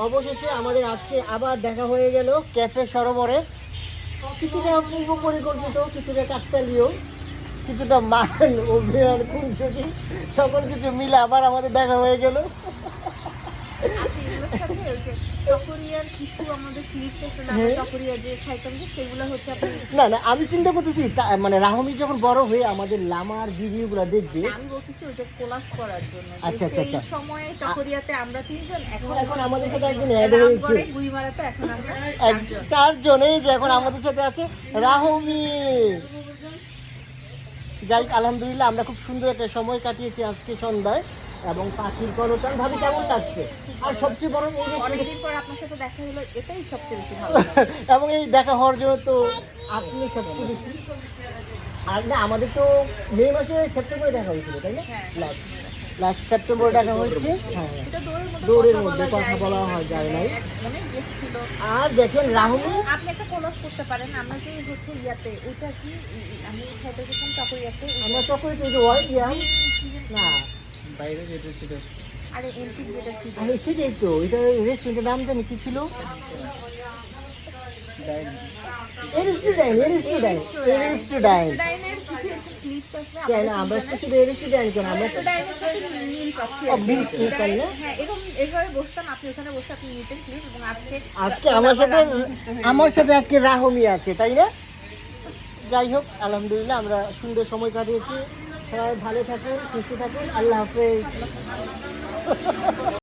অবশেষে আমাদের আজকে আবার দেখা হয়ে গেল ক্যাফে সরোবরে। কিছুটা পূর্ব পরিকল্পিত, কিছুটা কাকতালীয়, কিছুটা মান অভিমান খুনসুটি সকল কিছু মিলে আবার আমাদের দেখা হয়ে গেল। আপনি এগুলোর সাথে ওই যে চকরিয়ার কিছু আমাদের ক্লিপস আছে না, আমরা চকরিয়া যে খাইতাম যে সেগুলো হচ্ছে আপনি না না, আমি চিন্তা করতেছি মানে রাহমি যখন বড় হয়ে আমাদের লামার ভিডিওগুলো দেখবে। আমি বলতেছি ওই যে কোলাস করার জন্য যে আচ্ছা আচ্ছা আচ্ছা, সেই সময়ে চকরিয়াতে আমরা তিনজন, এখন আমাদের সাথে একজন অ্যাড হয়েছে, রামগড়ে গুইমারাতে এখন আমরা চারজন। চারজন। এই যে এখন আমাদের সাথে আছে রাহমি। যাই হোক, আলহামদুলিল্লাহ আমরা খুব সুন্দর একটা সময় কাটিয়েছি আজকে সন্ধ্যায়, এবং পাখির কলতান ভাবি কেমন লাগছে। আর সবচেয়ে বড় এই অনেকদিন পর আপনার সাথে দেখা হলো, এটাই সবচেয়ে বেশি ভালো লাগে। এবং এই দেখা হওয়ার জন্য তো আপনি সবচেয়ে বেশি। আর না, আমাদের তো মে মাসে সেপ্টেম্বরে দেখা হয়েছিল, তাই না? হ্যাঁ। লাস্ট সেপ্টেম্বরে দেখা হয়েছে। হ্যাঁ, এটা দৌড়ের মধ্যে কথা বলা হয় যায় নাই। অনেক গেস্ট ছিল। আর দেখেন রাহুল, আপনি একটা কোলাস করতে পারেন, আমরা যে হচ্ছে ইয়াতে ওটা কি আমি খাইতে গেছিলাম চকরিয়াতে, আমরা চকলেট যে ওয়ার্ড ইয়া না বাইরে যেতে ছিল। আরে এন্ট্রি যেটা ছিল আরে সেটাই তো, এটা রেস্টুরেন্টের নাম জানি কি ছিল। রেস্টুরেন্টের কিছু এরকম ক্লিপস আছে কেন আমরা তো শুধু রেস্টুরেন্ট কেন, আমরা তো ডাইনের সাথে মিল পাচ্ছি ও, মিল তাই না? হ্যাঁ, এরকম এভাবে বসতাম, আপনি ওখানে বসে আপনি নিতেন ক্লিপ। এবং আজকে আমার সাথে আজকে রাহমি আছে, তাই না? যাই হোক, আলহামদুলিল্লাহ আমরা সুন্দর সময় কাটিয়েছি। সবাই ভালো থাকুন, সুস্থ থাকুন, আল্লাহ হাফেজ।